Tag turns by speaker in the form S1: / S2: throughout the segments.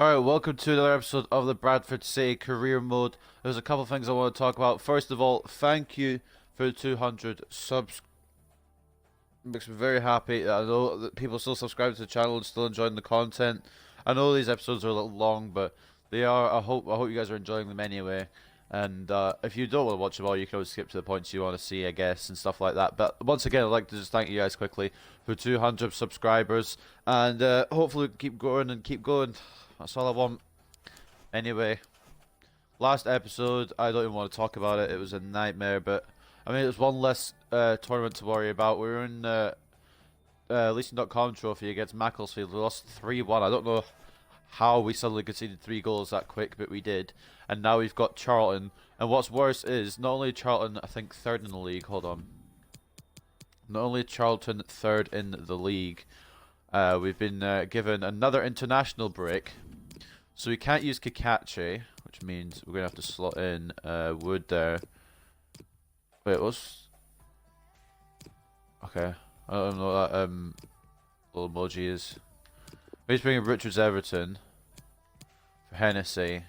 S1: Alright, welcome to another episode of the Bradford City Career Mode. There's a couple of things I want to talk about. First of all, thank you for the 200 subs. Makes me very happy. I know that people still subscribe to the channel and still enjoying the content. I know these episodes are a little long, but they are. I hope you guys are enjoying them anyway. And if you don't want to watch them all, you can always skip to the points you want to see, I guess, and stuff like that. But once again, I'd like to just thank you guys quickly for 200 subscribers. And hopefully keep growing and keep going. That's all I want. Anyway, last episode, I don't even want to talk about it. It was a nightmare, but I mean, it was one less tournament to worry about. We were in Leasing.com trophy against Macclesfield. We lost 3-1. I don't know how we suddenly conceded 3 goals that quick, but we did. And now we've got Charlton. And what's worse is, not only Charlton, I think, third in the league. Hold on. Not only Charlton third in the league, we've been given another international break. So we can't use Kikachi, which means we're going to have to slot in Wood there. Wait, what's... Okay. I don't know what that little emoji is. We need to bring in Richards Everton for Hennessy.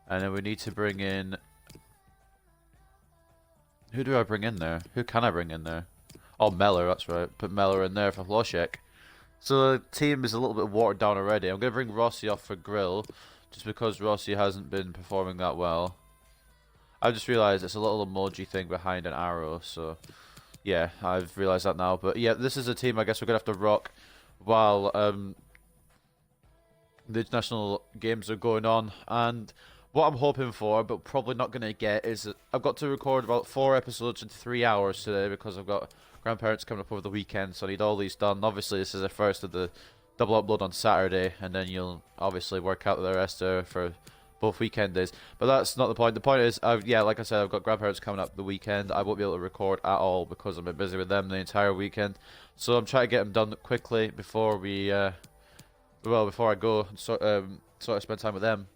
S1: And then we need to bring in... Who do I bring in there? Who can I bring in there? Oh, Mellor, that's right. Put Mellor in there for Hlošek. So the team is a little bit watered down already. I'm going to bring Rossi off for Grill, just because Rossi hasn't been performing that well. I just realised it's a little emoji thing behind an arrow, so yeah, I've realised that now. But yeah, this is a team I guess we're going to have to rock while the international games are going on. And what I'm hoping for, but probably not going to get, is I've got to record about 4 episodes in 3 hours today because I've got grandparents coming up over the weekend, so I need all these done. Obviously, this is the first of the double upload on Saturday, and then you'll obviously work out the rest there for both weekend days. But that's not the point. The point is, yeah, like I said, I've got grandparents coming up the weekend. I won't be able to record at all because I'm busy with them the entire weekend. So I'm trying to get them done quickly before we, well, before I go and sort of spend time with them.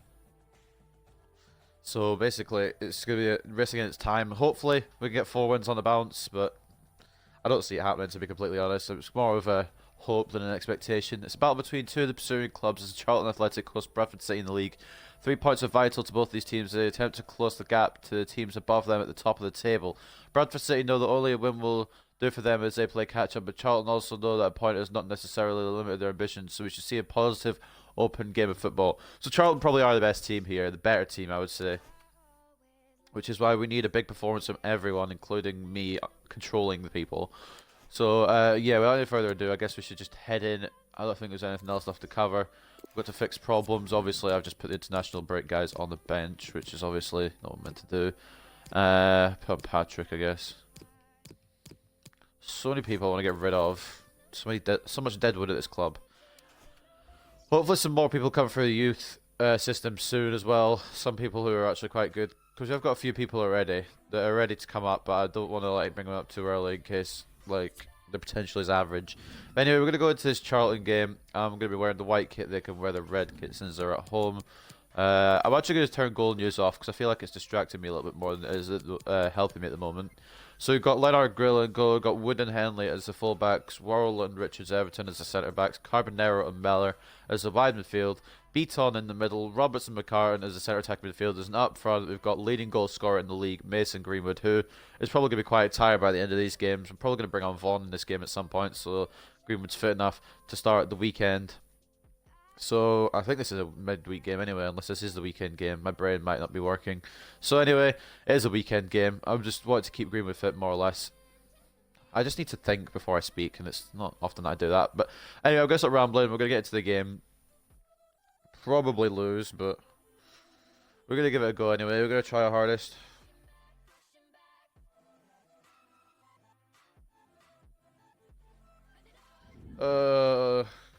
S1: So basically, it's going to be a race against time. Hopefully, we can get 4 wins on the bounce, but I don't see it happening, to be completely honest. It's more of a hope than an expectation. It's a battle between 2 of the pursuing clubs as Charlton Athletic host Bradford City in the league. 3 points are vital to both these teams. They attempt to close the gap to the teams above them at the top of the table. Bradford City know that only a win will do for them as they play catch-up, but Charlton also know that a point is not necessarily the limit of their ambitions, so we should see a positive, open game of football. So Charlton probably are the best team here, the better team, I would say. Which is why we need a big performance from everyone, including me controlling the people. So, yeah, without any further ado, I guess we should just head in. I don't think there's anything else left to cover. We've got to fix problems. Obviously, I've just put the international break guys on the bench, which is obviously not what I'm meant to do. Put Patrick, I guess. So many people I want to get rid of. So much deadwood at this club. Hopefully some more people come through the youth system soon as well. Some people who are actually quite good. Because I've got a few people already that are ready to come up, but I don't want to like bring them up too early in case like the potential is average. But anyway, we're going to go into this Charlton game. I'm going to be wearing the white kit. They can wear the red kit since they're at home. I'm actually going to turn goal news off because I feel like it's distracting me a little bit more than it is helping me at the moment. So we've got Leonard Grill and goal, we've got Wood and Henley as the fullbacks, Worrell and Richards Everton as the centre backs, Carbonero and Mellor as the wide midfield, Beaton in the middle, Roberts and McCartan as the centre attack midfielders, and up front we've got leading goal scorer in the league, Mason Greenwood, who is probably going to be quite tired by the end of these games. I'm probably going to bring on Vaughan in this game at some point, so Greenwood's fit enough to start the weekend. So, I think this is a midweek game anyway, unless this is the weekend game. My brain might not be working. So anyway, it is a weekend game. I'm just wanting to keep Greenwood fit more or less. I just need to think before I speak, and it's not often that I do that. But anyway, I'm going to start rambling. We're going to get into the game. Probably lose, but we're going to give it a go anyway. We're going to try our hardest.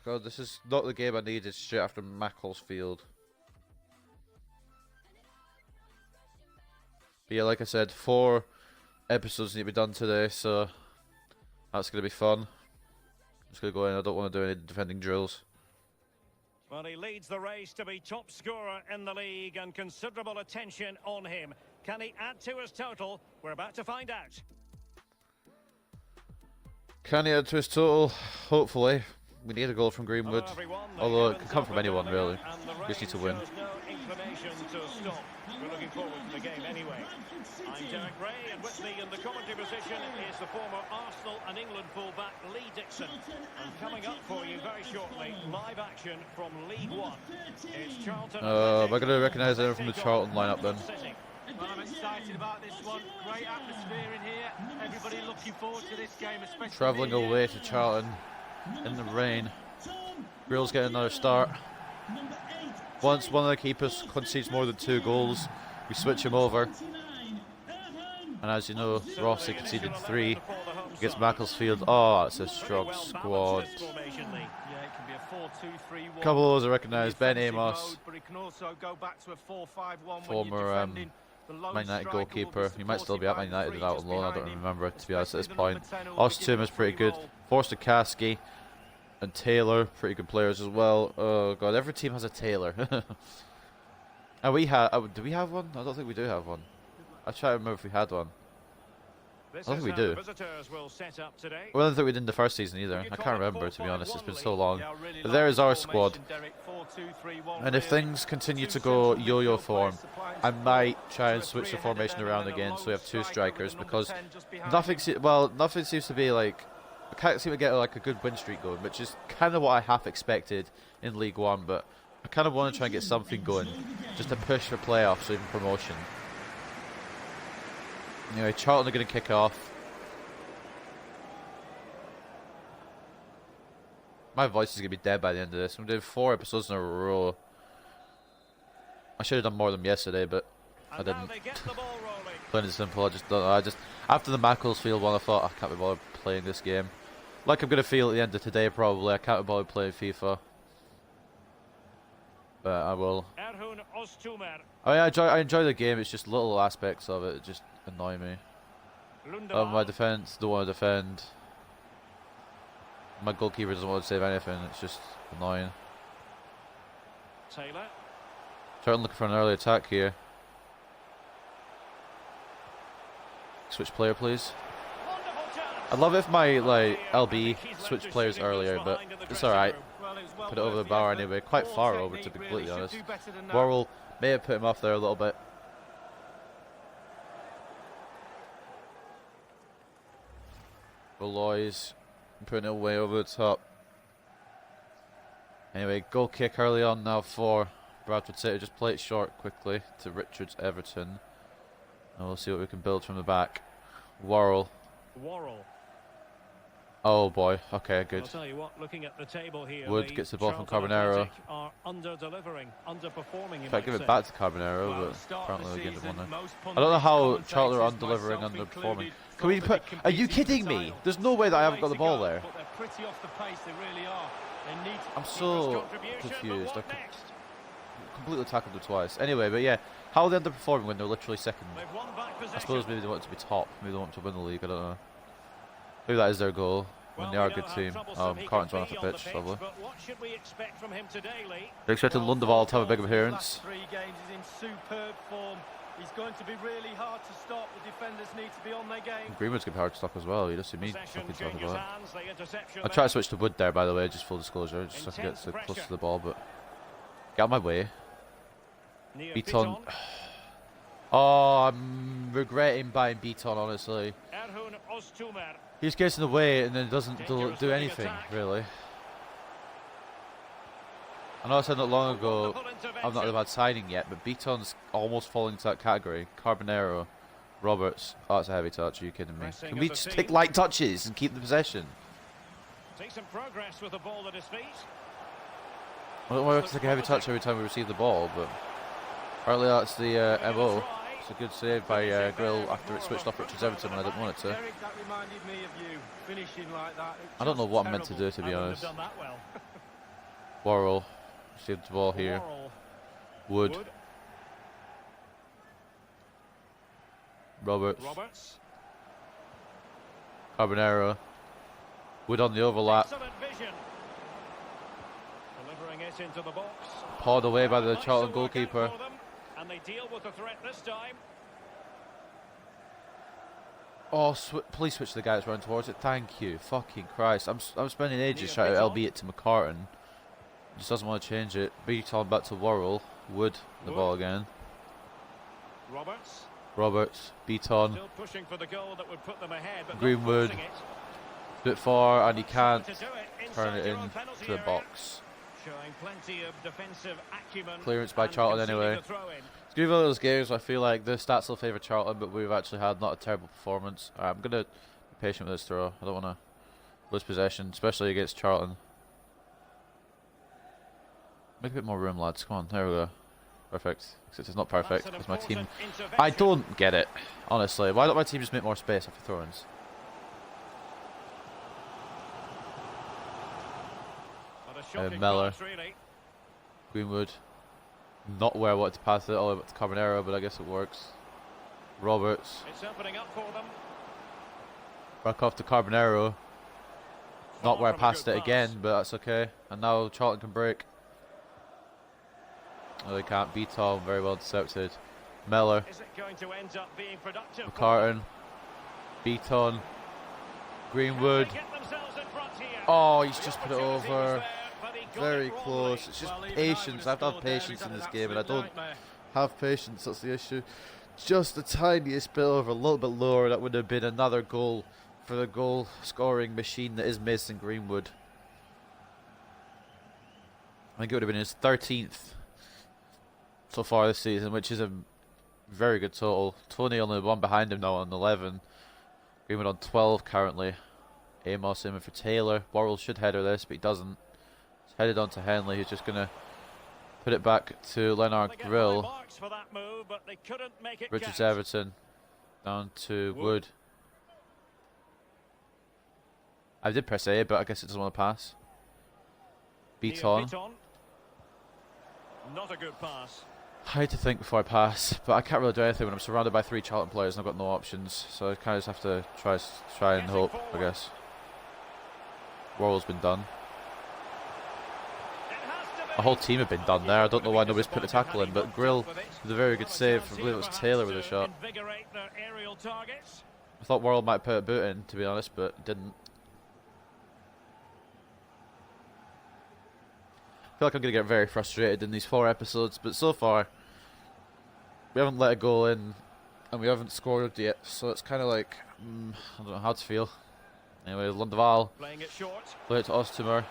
S1: God, this is not the game I needed straight after Macclesfield. But yeah, like I said, 4 episodes need to be done today, so that's going to be fun. I'm just going to go in. I don't want to do any defending drills.
S2: Well, he leads the race to be top scorer in the league and considerable attention on him. Can he add to his total? We're about to find out.
S1: Can he add to his total? Hopefully. We need a goal from Greenwood. Although it could come from anyone, really. We just need to win.
S2: We're looking forward to the game anyway. I'm Derek Ray, and with me in the commentary position is the former Arsenal and England fullback Lee Dixon. And coming up for you very shortly, live action from League One. It's Charlton Athletic.
S1: Am I going to recognise anyone from the Charlton lineup then?
S3: Well, I'm excited about this one. Great atmosphere in here. Everybody looking forward to this game, especially
S1: Travelling away to Charlton in the rain. Grill's getting another start. Once one of the keepers concedes more than 2 goals, we switch him over. And as you know, Rossi conceded 3 against Macclesfield. Oh, it's a strong squad. Couple of those I recognise. Ben Amos, former Man United goalkeeper. He might still be at Man United out on loan. I don't remember, to be honest, at this point. Ostum is pretty good. Forster Kasky and Taylor, pretty good players as well. Oh god, every team has a Taylor. And we had, do we have one? I don't think we do have one. I try to remember if we had one. I don't think we do. Well, I don't think we did in the first season either. I can't remember, to be honest. It's been so long. But there is our squad. And if things continue to go yo-yo form, I might try and switch the formation around again so we have 2 strikers, because nothing seems to be like, I can't seem to get like a good win streak going, which is kind of what I half expected in League One, but I kind of want to try and get something going, just to push for playoffs or even promotion. Anyway, Charlton are going to kick off. My voice is going to be dead by the end of this. I'm doing 4 episodes in a row. I should have done more of them yesterday, but I didn't. Plain and simple, I just don't know. After the Macclesfield one, I thought I can't be bothered playing this game. Like I'm going to feel at the end of today, probably. I can't be bothered playing FIFA. But I will. I enjoy the game, it's just little aspects of it that just annoy me. My defence, don't want to defend. My goalkeeper doesn't want to save anything, it's just annoying.
S2: Taylor.
S1: Starting looking for an early attack here. Switch player, please. I'd love if my LB switched players earlier, but it's alright. Put it over the bar anyway, quite far over to be completely honest. Worrell may have put him off there a little bit. Loy's putting it way over the top. Anyway, goal kick early on now for Bradford City. Just play it short quickly to Richards Everton. And we'll see what we can build from the back. Worrell. Oh boy, okay, good.
S2: I'll tell you what, looking at the table here,
S1: Wood gets the ball from Carbonero. If I give it back to Carbonero, but apparently we get one now. I don't know how Charlton are under-delivering, under-performing. Can we put... Are you kidding me? There's no way that I haven't got the ball there. I'm so confused. I completely tackled them twice. Anyway, but yeah, how are they underperforming when they're literally second? I suppose maybe they want to be top. Maybe they want to win the league, I don't know. Maybe that is their goal. When they are a good team. Carton's run off the pitch, lovely. They're expecting Lundeval to have a big appearance.
S3: 3 games is in superb form. He's going to be really hard to stop. The defenders need to be on their game.
S1: Greenwood's going to be hard to stop as well. You just see me fucking talking about it. I'll try to switch to Wood there, by the way, just full disclosure, just so I can get so close to the ball, but get out of my way. Beaton. Oh, I'm regretting buying Beaton, honestly. He just gets in the way and then doesn't do anything, really. I know I said not long ago I'm not a bad signing yet, but Beaton's almost falling into that category. Carbonero, Roberts. Oh, that's a heavy touch. Are you kidding me? Can we just take light touches and keep the possession?
S2: Decent progress with the ball at his feet.
S1: I don't want to take a heavy touch every time we receive the ball, but apparently that's the MO. It's a good save by Grill after it switched off Richards Everton when I didn't want it to. I don't know what I'm meant to do, to be honest. Worrell received the ball here. Wood. Roberts. Carbonero. Wood on the overlap. Pawed away by the Charlton goalkeeper.
S2: And they deal with the threat this time.
S1: Oh, please switch the guy that's running towards it. Thank you. Fucking Christ. I'm spending ages trying to LB it to McCartan. Just doesn't want to change it. Beaton back to Worrell. Wood the ball again. Roberts. Beaton.
S2: Still pushing for the goal that would put them ahead, but
S1: Greenwood. Bit far, and he can't turn it in to the box.
S2: Showing plenty of defensive acumen.
S1: Clearance by Charlton anyway. It's going to be one of those games where I feel like the stats will favour Charlton, but we've actually had not a terrible performance. I'm going to be patient with this throw. I don't want to lose possession, especially against Charlton. Make a bit more room, lads. Come on, there we go. Perfect. Except it's not perfect because my team... I don't get it, honestly. Why don't my team just make more space after throw-ins? Mellor. Greenwood. Not where I wanted to pass it all the way to Carbonero, but I guess it works. Roberts.
S2: It's opening up for them.
S1: Back off to Carbonero. Not where I passed it again, but that's okay. And now Charlton can break. Oh, they can't. Beaton, very well intercepted. Mellor.
S2: Is it going to end up being productive?
S1: McCartan. Beaton. Greenwood. Oh, he's just put it over. Very close. It's just patience. I have to have patience in this game, and I don't have patience. That's the issue. Just the tiniest bit over, a little bit lower. That would have been another goal for the goal-scoring machine that is Mason Greenwood. I think it would have been his 13th so far this season, which is a very good total. Tony only one behind him now on 11. Greenwood on 12 currently. Amos aiming for Taylor. Worrell should header this, but he doesn't. It's headed on to Henley, who's just going to put it back to Leonard Grill. Richards Everton down to Wood. I did press A, but I guess it doesn't want to pass. Beaton.
S2: Not a good pass.
S1: I had to think before I pass, but I can't really do anything when I'm surrounded by 3 Charlton players and I've got no options. So I kind of just have to try and hope, I guess. Worrell's been done. The whole team have been done there. I don't know why nobody's put a tackle in, but Grill with a very good save. I believe it was Taylor with a shot. I thought Worrell might put a boot in, to be honest, but didn't. I feel like I'm going to get very frustrated in these 4 episodes, but so far we haven't let a goal in and we haven't scored yet, so it's kind of like I don't know how to feel. Anyway, Lundeval
S2: playing it short.
S1: Play it to Ostomer.
S2: And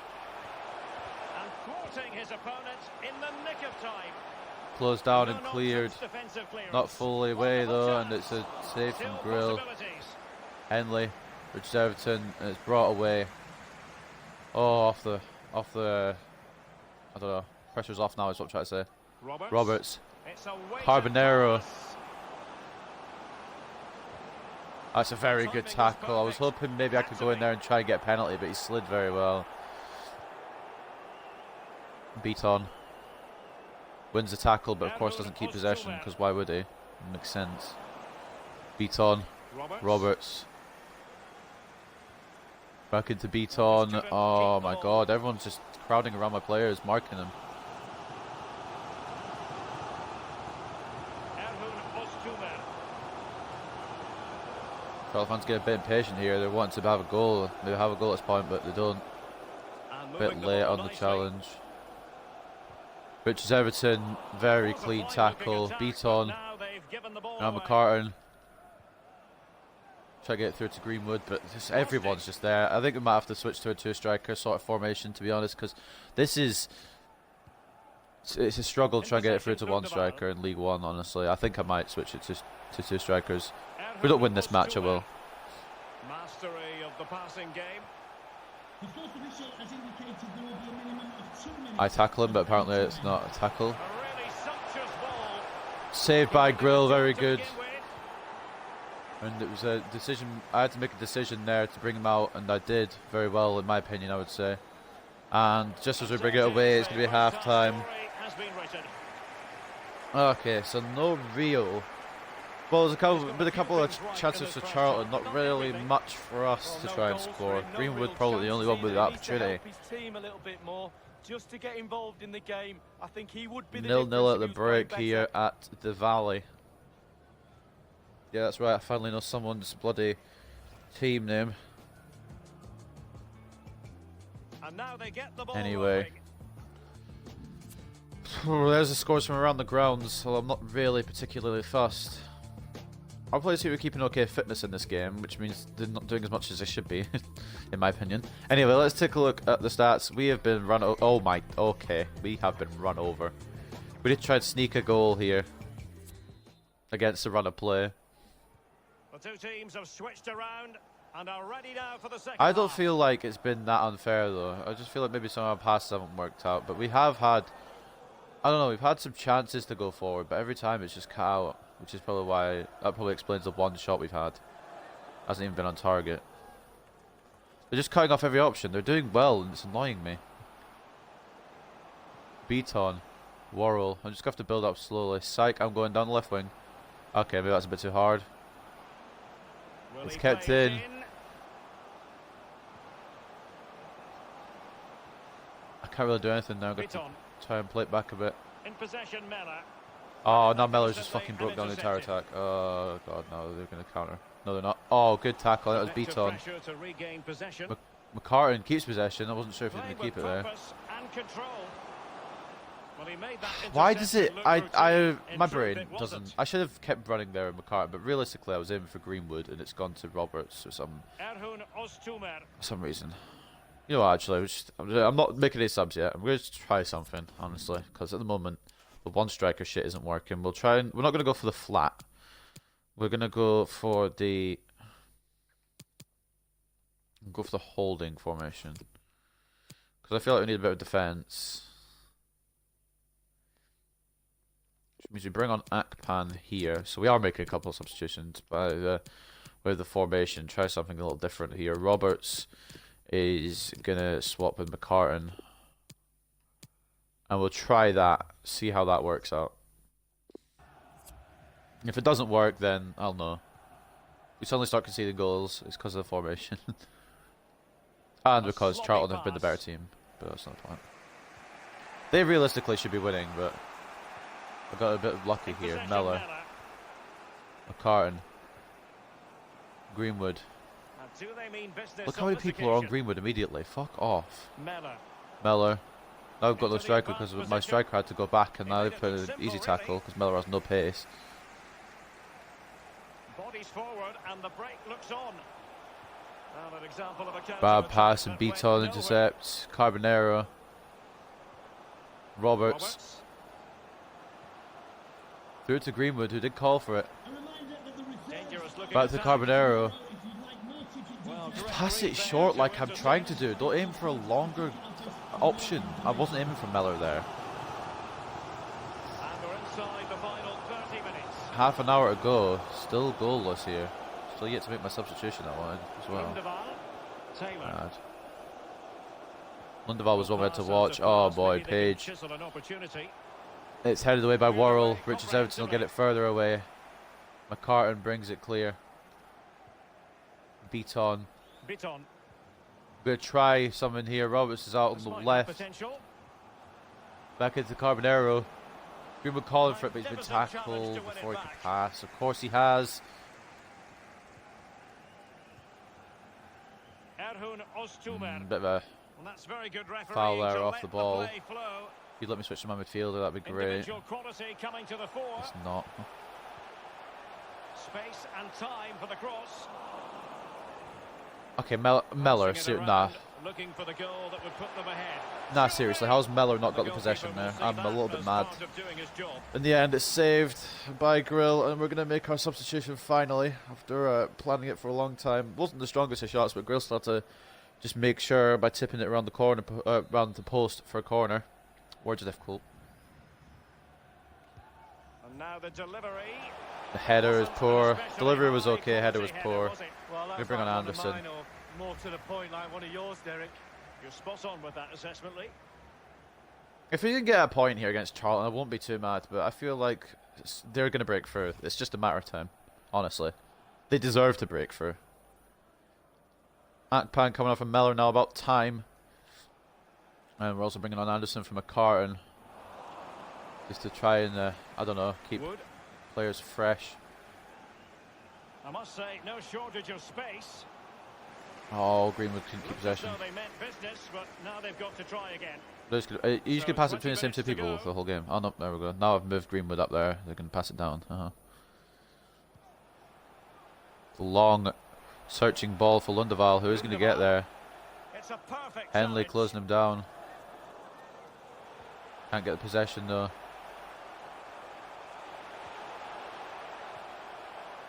S2: thwarting his opponent in the nick of time.
S1: Closed down and cleared. Not fully away though, and it's a save from Grill. Henley, Richards Everton, and it's brought away. Oh, off the I don't know. Pressure's off now is what I'm trying to say. Roberts. Carbonero. That's a very good tackle. I was hoping maybe I could go in there and try and get a penalty, but he slid very well. Beaton. Wins the tackle, but of course doesn't keep possession, because why would he? It makes sense. Beaton. Roberts. Back into Beaton. Oh my god, everyone's just crowding around my players, marking them. Charlton fans get a bit impatient here. They're wanting to have a goal. They have a goal at this point, but they don't. A bit late on the challenge. Richards Everton, very clean tackle. Beaton. Now McCartan. Try to get through to Greenwood, but just everyone's just there. I think we might have to switch to a 2-striker sort of formation, to be honest, because this is it's a struggle trying to get it through to 1 striker in League One. Honestly, I think I might switch it to 2 strikers. If we don't win this match, I will.
S2: Mastery of the passing game.
S1: I tackle him, but apparently it's not a tackle. Saved by Grill, very good. And it was a decision. I had to make a decision there to bring him out, and I did very well, in my opinion, I would say. And just as we bring it away, it's going to be half time. Okay, so no Rio. Well, there's been a couple of chances for Charlton, not really much for us to try and score. Greenwood probably the only one with the opportunity.
S3: Just to get involved in the game, I think he would be the
S1: 0-0 at the break here at the Valley. Yeah, that's right. I finally know someone's bloody team name.
S2: And now they get the ball
S1: Anyway.
S2: rolling.
S1: There's the scores from around the grounds, so I'm not really particularly fussed. Our players seem to be keeping okay fitness in this game, which means they're not doing as much as they should be, in my opinion. Anyway, let's take a look at the stats. We have been run oh my, okay. We have been run over. We did try to sneak a goal here against the run of play.
S2: The two teams have switched around and are ready now for the second
S1: I don't
S2: half.
S1: feel like it's been that unfair, though. I just feel like maybe some of our passes haven't worked out, but we have had... I don't know, we've had some chances to go forward, but every time it's just cut out, which is probably why, that probably explains the one shot we've had. Hasn't even been on target. They're just cutting off every option. They're doing well, and it's annoying me. Beaton. Worrell. I'm just going to have to build up slowly. Psych, I'm going down the left wing. Okay, maybe that's a bit too hard.
S2: Will
S1: It's
S2: he
S1: kept
S2: play it
S1: in. I can't really do anything now. I'm going to
S2: Beaton.
S1: try and play it back a bit.
S2: In possession, Mellor.
S1: Oh, now Miller's just fucking broke down the entire attack. Oh, God, no, they're going to counter. No, they're not. Oh, good tackle. That was Beaton.
S2: Pressure to regain possession.
S1: McCartan keeps possession. I wasn't sure if he was
S2: Playing
S1: going to keep
S2: with
S1: it there.
S2: purpose and control. Well, he made that
S1: Why does it...
S2: interception look routine.
S1: my
S2: In truth,
S1: brain
S2: it
S1: doesn't...
S2: wasn't.
S1: I should have kept running there with McCartan, but realistically I was aiming for Greenwood and it's gone to Roberts for
S2: Erhun Öztürk.
S1: some reason. You know what, actually, I'm not making any subs yet. I'm going to try something, honestly, because at the moment the one striker shit isn't working. We're not going to go for the flat. We're going to go for the... Go for the holding formation. Because I feel like we need a bit of defense. Which means we bring on Akpan here. So we are making a couple of substitutions by with the formation. Try something a little different here. Roberts is going to swap with McCartan. And we'll try that. See how that works out. If it doesn't work, then I'll know. We suddenly start conceding goals. It's because of the formation. And because Charlton have been the better team. But that's not the point. They realistically should be winning, but I got a bit of lucky here. Mellor, McCartan, Greenwood. Look how many people are on Greenwood immediately. Fuck off. Mellor. Now I've got no striker because my striker had to go back, and now they've put an easy tackle because Mellor has no pace.
S2: Bodies forward and the break looks on. An example of a
S1: Bad pass and Beaton intercepts. Carbonero. Roberts. Threw it to Greenwood, who did call for it. Back to Carbonero. Just pass it short like I'm trying to do. Don't aim for a longer option. I wasn't aiming for Mellor there.
S2: And we're inside the final 30 minutes.
S1: Half an hour to go. Still goalless here. Still yet to make my substitution I wanted as well. Bad. Lundeval was one we had to watch. Oh boy, Page. It's headed away by Worrell. Richards Everton will get it further away. McCartan brings it clear. Beaton.
S2: Beaton.
S1: We're going to try something here. Roberts is out on the left. Back into Carbonero. Greenwood calling for it, but he's been tackled before he could pass. Of course he has. Bit of a foul there off the ball. If you'd let me switch to my midfielder, that'd be great. It's not.
S2: Space and time for the cross.
S1: Okay, Mellor, nah.
S2: Looking for the goal that would put them ahead.
S1: Nah, seriously, how's Mellor not got the possession there? I'm a little bit mad. In the end, it's saved by Grill, and we're going to make our substitution finally, after planning it for a long time. Wasn't the strongest of shots, but Grill still had to just make sure by tipping it around the corner, around the post for a corner. Words are difficult.
S2: And now the delivery.
S1: The header is poor. Delivery was okay, header was poor.
S3: Well,
S1: We bring on Anderson.
S3: More to the point, like one of yours, Derek.
S2: You're spot on with that assessment, Lee.
S1: If we can get a point here against Charlton, I won't be too mad, but I feel like they're going to break through. It's just a matter of time, honestly. They deserve to break through. Akpan coming off from Mellor now, about time. And we're also bringing on Anderson from McCartan. Just to try and, I don't know, keep players fresh.
S2: I must say, no shortage of space.
S1: Oh, Greenwood couldn't keep possession.
S2: So they meant business, but now they've got to try again.
S1: You just could pass it between the same 2
S2: 20 minutes to
S1: people
S2: go.
S1: the whole game. Oh no, there we go. Now I've moved Greenwood up there. They can pass it down. The long, searching ball for Lundeval. Who is going to get there?
S2: It's a perfect
S1: Henley
S2: challenge.
S1: closing him down. Can't get the possession though.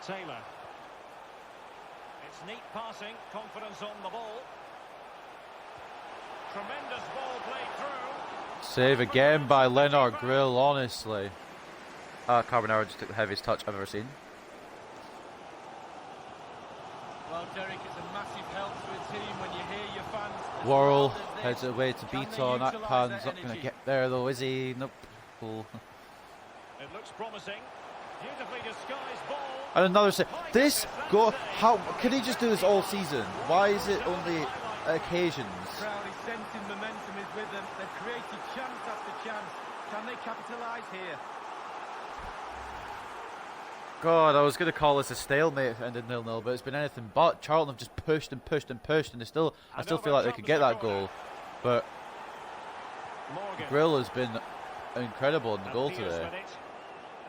S2: Taylor. It's neat passing, confidence on the ball. Tremendous ball played through.
S1: Save again by Leonard Grill, honestly. Carbonaro just took the heaviest touch I've ever seen.
S3: Well, Derek, it's a massive help to a team when you hear your fans. as
S1: Worrell
S3: loud as
S1: heads
S3: this.
S1: away to
S3: Can they
S1: Beaton.
S3: utilise
S1: Akpan's
S3: their
S1: not going to
S3: energy?
S1: get there though, is he? Nope. Cool.
S2: It looks promising. Beautifully disguised ball.
S1: And another save. This go. How can he just do this all season? Why is it only occasions?
S3: Crowd is sensing momentum is with them. They've created chance after chance. Can they capitalise here?
S1: God, I was going to call this a stalemate if it ended 0-0, but it's been anything but. Charlton have just pushed and pushed and pushed, and I still feel like they could get that goal. But
S2: Morgan.
S1: Grill has been incredible in the
S2: And
S1: goal
S2: Pierce
S1: today.
S2: with it.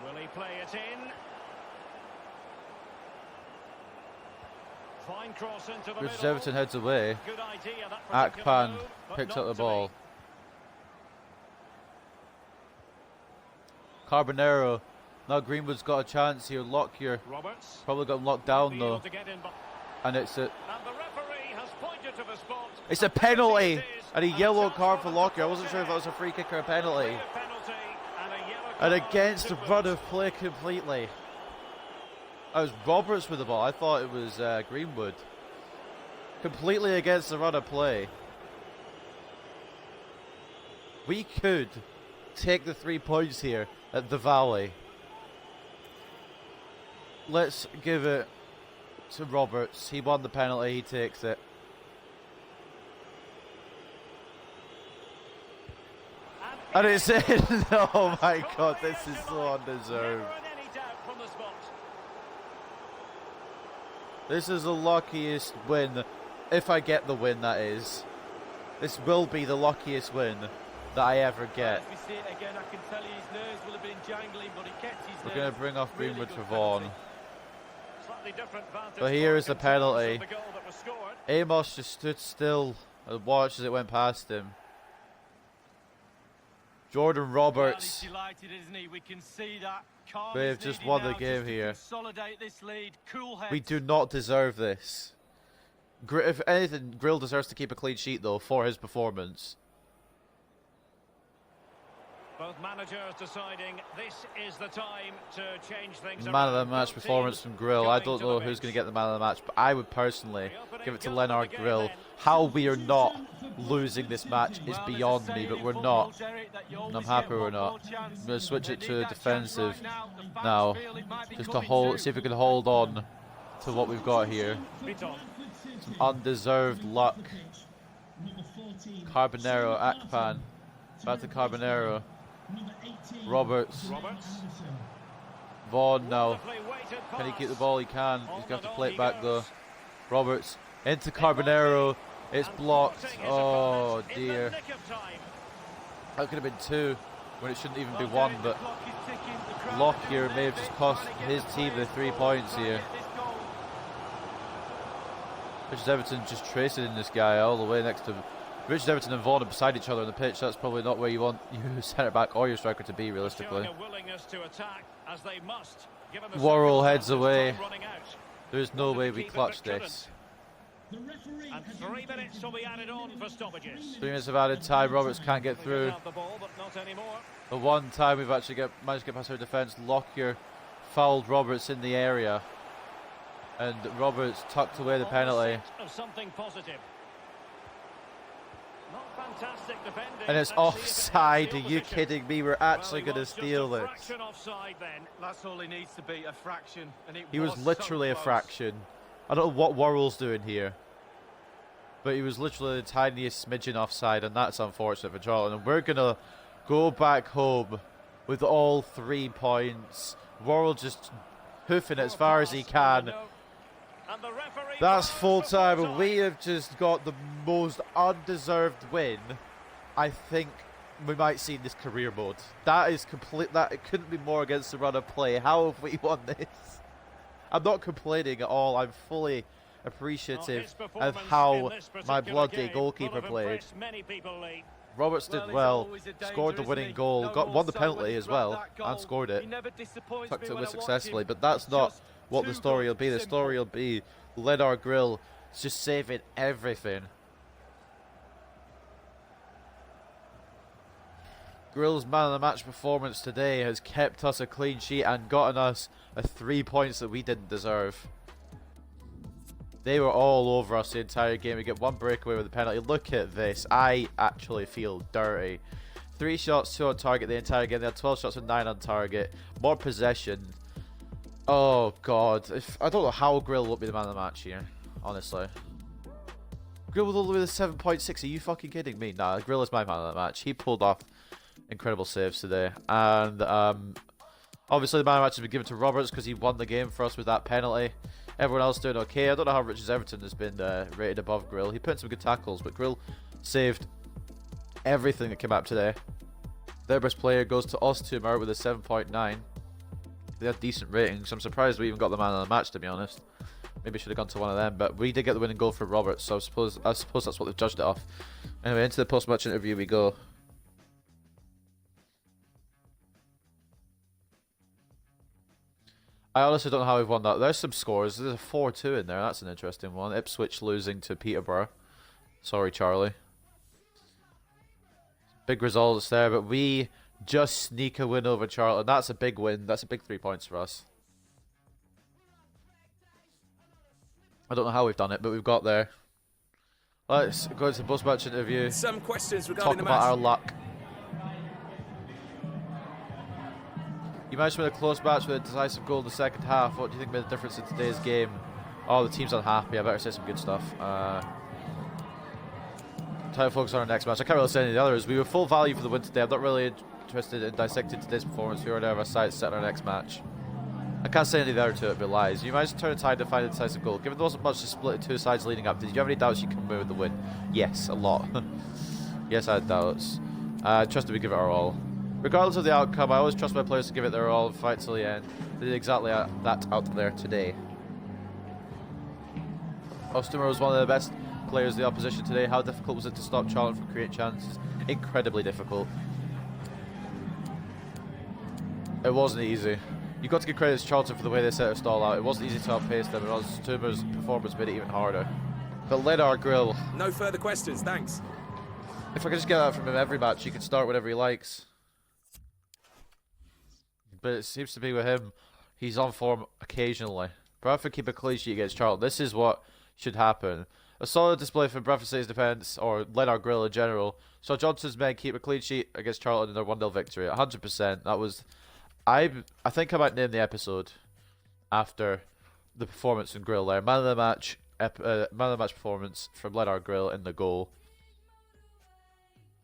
S2: Will he play it in? Fine cross into the
S1: Richard
S2: middle.
S1: Everton heads away.
S2: Good idea, that particular
S1: Akpan
S2: move, but
S1: picks
S2: not
S1: up the
S2: to
S1: ball.
S2: be.
S1: Carbonaro. Now Greenwood's got a chance here. Lockyer
S2: Roberts.
S1: probably got him locked down
S2: Able
S1: though,
S2: to get in, but-
S1: and it's a
S2: and the referee has pointed to the spot.
S1: it's a penalty
S2: It is,
S1: and a
S2: and
S1: yellow
S2: chance
S1: card
S2: for
S1: for
S2: the
S1: Lockyer. I wasn't sure if that was a free kick or a penalty.
S2: Clear penalty and a yellow
S1: And
S2: card
S1: against
S2: to
S1: the
S2: boot.
S1: run of play completely. That was Roberts with the ball. I thought it was Greenwood. Completely against the run of play. We could take the 3 points here at the Valley. Let's give it to Roberts. He won the penalty. He takes it. And it's in. Oh my God, this is so undeserved.
S2: Never in any doubt from the spot.
S1: This is the luckiest win, if I get the win, that is. This will be the luckiest win that I ever get.
S3: As we see it again, I can tell you his nerves will have been jangling, but he kept his
S1: We're
S3: nerves.
S1: going to bring off
S3: Really
S1: Greenwood
S3: good
S1: for
S3: penalty.
S1: Vaughan.
S2: Slightly different vantage
S1: But here is the
S2: point in terms of
S1: penalty.
S2: the goal that was scored.
S1: Amos just stood still and watched as it went past him. Jordan
S3: Well,
S1: Roberts.
S3: he's delighted, isn't he? We can see that. Calm
S1: They've
S3: is
S1: just
S3: needed
S1: won the
S3: now
S1: game
S3: just to
S1: here.
S3: Consolidate this lead. Cool heads.
S1: We do not deserve this. If anything, Grill deserves to keep a clean sheet, though, for his performance.
S2: Both managers deciding this is the time to change things
S1: Man of the
S2: around.
S1: match
S2: Both
S1: performance
S2: teams
S1: from Grill. I
S2: going
S1: don't
S2: to
S1: know
S2: the
S1: who's going
S2: bench.
S1: to get the man of the match, but I would personally
S2: The opening
S1: give it to
S2: goal of
S1: Leonard
S2: the game
S1: Grill.
S2: then.
S1: How we are not losing this match is
S3: Well, there's a
S1: beyond me,
S3: saying
S1: but
S3: in
S1: we're
S3: football,
S1: not.
S3: Derek, that you
S1: And I'm
S3: always
S1: happy
S3: get
S1: we're
S3: one
S1: not.
S3: more chance.
S1: I'm going to switch
S3: They
S1: it
S3: need
S1: to
S3: that chance
S1: defensive
S3: right now. The fans
S1: now,
S3: feel it might be
S1: just to
S3: coming
S1: hold,
S3: through.
S1: see if we can hold on to what we've got here.
S2: Beaton.
S1: Undeserved luck. Carbonaro, Akpan, back to Carbonaro. Roberts,
S2: Roberts.
S1: Vaughan now.
S2: Wonderfully weighted
S1: Can he
S2: pass.
S1: keep the ball? He can. He's
S2: On
S1: going to have
S2: and
S1: to
S2: on
S1: play it
S2: he
S1: back though.
S2: goes.
S1: Roberts into Carbonaro. It's
S2: And
S1: blocked.
S2: thwarting his
S1: Oh
S2: opponent in the
S1: dear.
S2: nick of time.
S1: That could have been 2 when it shouldn't even be
S3: Well,
S1: 1,
S3: Derek,
S1: but
S3: the clock is ticking. The crowd are
S1: Lockyer
S3: doing
S1: may have
S3: their
S1: just
S3: bit,
S1: cost
S3: trying to get
S1: his
S3: the
S1: team the
S3: players
S1: 3
S3: forward,
S1: points
S3: trying to
S1: here.
S3: get this goal.
S1: Richard Everton just tracing in this guy all the way next to Richard Everton and Vaughan are beside each other on the pitch. That's probably not where you want your centre back or your striker to be, realistically.
S2: Showing a willingness to attack as they must, given the
S1: Worrell heads
S2: circumstances,
S1: away.
S2: time running out.
S1: There is no
S2: Wanted
S1: way
S2: to
S1: we
S2: keep it,
S1: clutch
S2: but couldn't.
S1: this.
S2: And 3 minutes will be added on for stoppages.
S1: 3 minutes of added time. Roberts can't get
S2: They
S1: through.
S2: have the ball, but not anymore.
S1: The one time we've actually managed to get past our defence, Lockyer fouled Roberts in the area. And Roberts tucked away the
S2: On
S1: penalty.
S2: set of something positive. Not fantastic defending.
S1: And it's
S2: Let's see if it helps
S1: offside.
S2: the
S1: Are you
S2: opposition.
S1: kidding me? We're actually
S2: Well, he
S1: going to
S2: was just
S1: steal
S2: a
S1: this.
S2: fraction offside then.
S3: That's all he needs to be, a fraction. And it
S1: He was
S3: so
S1: literally a
S3: close.
S1: fraction. I don't know what Worrell's doing here. But he was literally the tiniest smidgen offside, and that's unfortunate for Charlton. And we're going to go back home with all 3 points. Worrell just hoofing it as far as he can.
S2: And the referee
S1: That's full
S2: blows for
S1: time,
S2: full
S1: and we have just got the most undeserved win I think we might see in this career mode. That is complete. That it couldn't be more against the run of play. How have we won this? I'm not complaining at all. I'm fully appreciative of how my bloody goalkeeper played. Roberts did well, scored the winning goal, won the penalty as well, and scored it. Tucked it away successfully, but that's not what the story will be. The story will be Ledar Grill just saving everything. Grill's man of the match performance today has kept us a clean sheet and gotten us 3 points that we didn't deserve. They were all over us the entire game. We get one breakaway with a penalty. Look at this. I actually feel dirty. 3 shots, 2 on target the entire game. They had 12 shots and 9 on target. More possession. Oh, God. I don't know how Grill won't be the man of the match here, honestly. Grill with all the way to 7.6. Are you fucking kidding me? Nah, Grill is my man of the match. He pulled off incredible saves today. And obviously the man of the match has been given to Roberts because he won the game for us with that penalty. Everyone else doing okay. I don't know how Richards Everton has been rated above Grill. He put in some good tackles, but Grill saved everything that came up today. Their best player goes to Ostumar with a 7.9. They had decent ratings. I'm surprised we even got the man of the match, to be honest. Maybe should have gone to one of them, but we did get the winning goal for Roberts, so I suppose that's what they've judged it off. Anyway, into the post-match interview we go. I honestly don't know how we've won that. There's some scores. There's a 4-2 in there. That's an interesting one. Ipswich losing to Peterborough. Sorry, Charlie. Big results there, but we just sneak a win over Charlton. That's a big win. That's a big 3 points for us. I don't know how we've done it, but we've got there. Let's go into the post-match interview.
S4: Some questions regarding the match.
S1: Talk about our luck. You managed to win a close match with a decisive goal in the second half. What do you think made the difference in today's game? Oh, the team's unhappy. I better say some good stuff. Time to focus on our next match. I can't really say any of the others. We were full value for the win today. I'm not really interested in dissecting today's performance. We already have our sights set on our next match. I can't say any of the other two, it'd be lies. You managed to turn a tide to find a decisive goal. Given there wasn't much to split in 2 sides leading up, did you have any doubts you could come away with the win? Yes, a lot. Yes, I had doubts. I trusted we give it our all. Regardless of the outcome, I always trust my players to give it their all and fight till the end. They did exactly that out there today. Ostermer was one of the best players of the opposition today. How difficult was it to stop Charlton from creating chances? Incredibly difficult. It wasn't easy. You've got to give credit to Charlton for the way they set their stall out. It wasn't easy to outpace them, and Ostermer's performance made it even harder. But Ledar Grill.
S4: No further questions, thanks.
S1: If I could just get that from him every match, he can start whenever he likes. But it seems to be with him, he's on form occasionally. Bradford keep a clean sheet against Charlton. This is what should happen. A solid display from Bradford City's defence, or Ledar Grill in general. So Johnson's men keep a clean sheet against Charlton in their 1-0 victory. 100%. That was... I think I might name the episode after the performance from Grill there. Man of the match performance from Ledar Grill in the goal.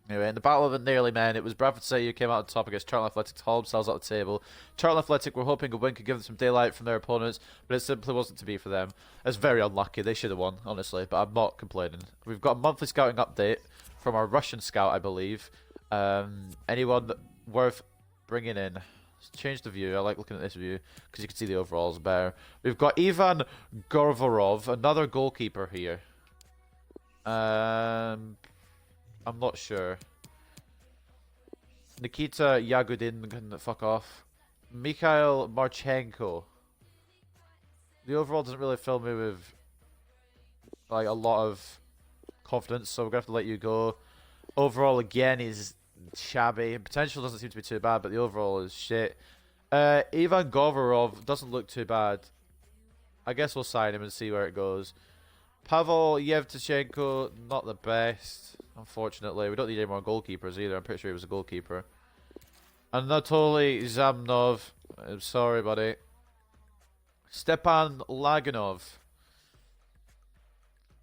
S1: Anyway, in the Battle of the Nearly Men, it was Bradford City who came out on top against Charlton Athletic to haul themselves at the table. Charlton Athletic were hoping a win could give them some daylight from their opponents, but it simply wasn't to be for them. It's very unlucky. They should have won, honestly, but I'm not complaining. We've got a monthly scouting update from our Russian scout, I believe. Anyone worth bringing in? Let's change the view. I like looking at this view because you can see the overalls better. We've got Ivan Gorvarov, another goalkeeper here. I'm not sure. Nikita Yagudin can fuck off. Mikhail Marchenko. The overall doesn't really fill me with like a lot of confidence, so we're gonna have to let you go. Overall, again, is shabby. Potential doesn't seem to be too bad, but the overall is shit. Ivan Govorov doesn't look too bad. I guess we'll sign him and see where it goes. Pavel Yevtushenko, not the best, unfortunately. We don't need any more goalkeepers either. I'm pretty sure he was a goalkeeper. Anatoly Zamnov. I'm sorry, buddy. Stepan Laganov.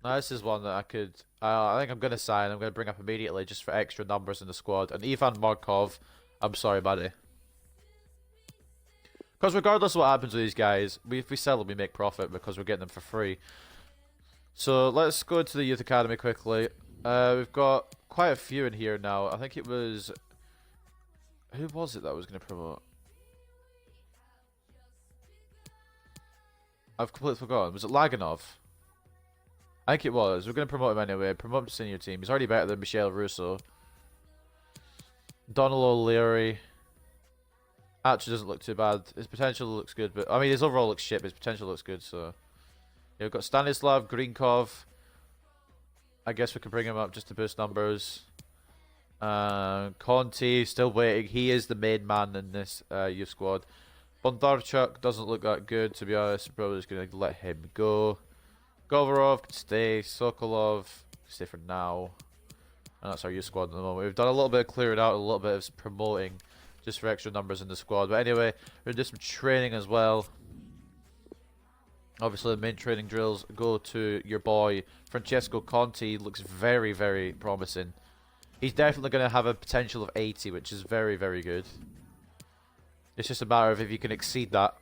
S1: Now, this is one that I could... I think I'm going to sign. I'm going to bring up immediately just for extra numbers in the squad. And Ivan Markov. I'm sorry, buddy. Because regardless of what happens with these guys, if we sell them, we make profit because we're getting them for free. So let's go into the Youth Academy quickly. We've got quite a few in here now. I think it was... Who was it that I was going to promote? I've completely forgotten. Was it Laganov? I think it was. We're going to promote him anyway. Promote him to senior team. He's already better than Michel Russo. Donald O'Leary. Actually doesn't look too bad. His potential looks good, but... I mean, his overall looks shit, but his potential looks good, so... Yeah, we've got Stanislav Greenkov. I guess we can bring him up just to boost numbers. Conti, still waiting. He is the main man in this youth squad. Bondarchuk doesn't look that good, to be honest. I'm probably just going to let him go. Govorov can stay. Sokolov can stay for now. And that's our youth squad at the moment. We've done a little bit of clearing out, a little bit of promoting, just for extra numbers in the squad. But anyway, we're going to do some training as well. Obviously, the main training drills go to your boy, Francesco Conti. Looks very, very promising. He's definitely going to have a potential of 80, which is very, very good. It's just a matter of if you can exceed that.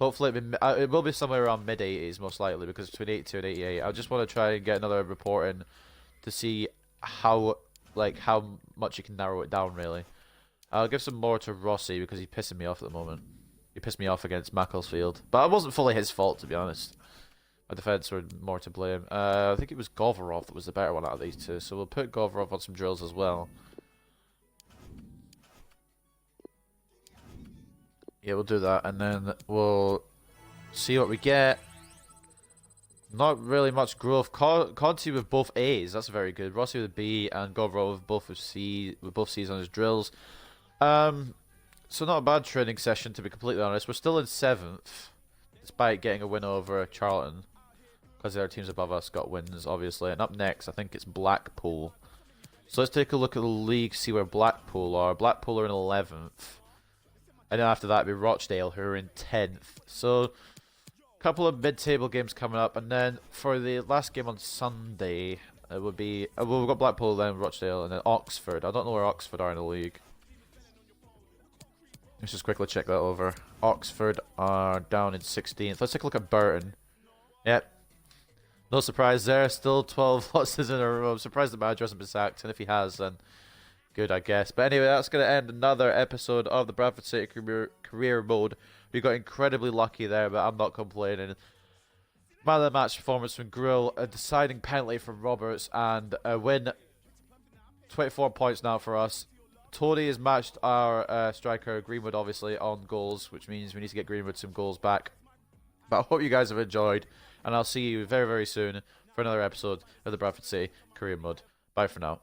S1: Hopefully, it will be somewhere around mid-80s, most likely, because between 82 and 88. I just want to try and get another report in to see how much you can narrow it down, really. I'll give some more to Rossi, because he's pissing me off at the moment. He pissed me off against Macclesfield. But it wasn't fully his fault, to be honest. My defence were more to blame. I think it was Govorov that was the better one out of these two. So we'll put Govorov on some drills as well. Yeah, we'll do that. And then we'll see what we get. Not really much growth. Conti with both A's. That's very good. Rossi with a B and Govorov with both C's on his drills. So not a bad training session, to be completely honest. We're still in 7th. Despite getting a win over Charlton. Because the other teams above us got wins, obviously. And up next, I think it's Blackpool. So let's take a look at the league, see where Blackpool are. Blackpool are in 11th. And then after that, it'll be Rochdale, who are in 10th. So, a couple of mid-table games coming up. And then for the last game on Sunday, it would be... well, we've got Blackpool, then Rochdale, and then Oxford. I don't know where Oxford are in the league. Let's just quickly check that over. Oxford are down in 16th. Let's take a look at Burton. Yep. No surprise there. Still 12 losses in a row. I'm surprised the manager hasn't been sacked. And if he has, then good, I guess. But anyway, that's going to end another episode of the Bradford City career mode. We got incredibly lucky there, but I'm not complaining. Man of the match performance from Grill. A deciding penalty from Roberts. And a win. 24 points now for us. Tony has matched our striker Greenwood, obviously, on goals, which means we need to get Greenwood some goals back. But I hope you guys have enjoyed, and I'll see you very, very soon for another episode of the Bradford City Career Mode. Bye for now.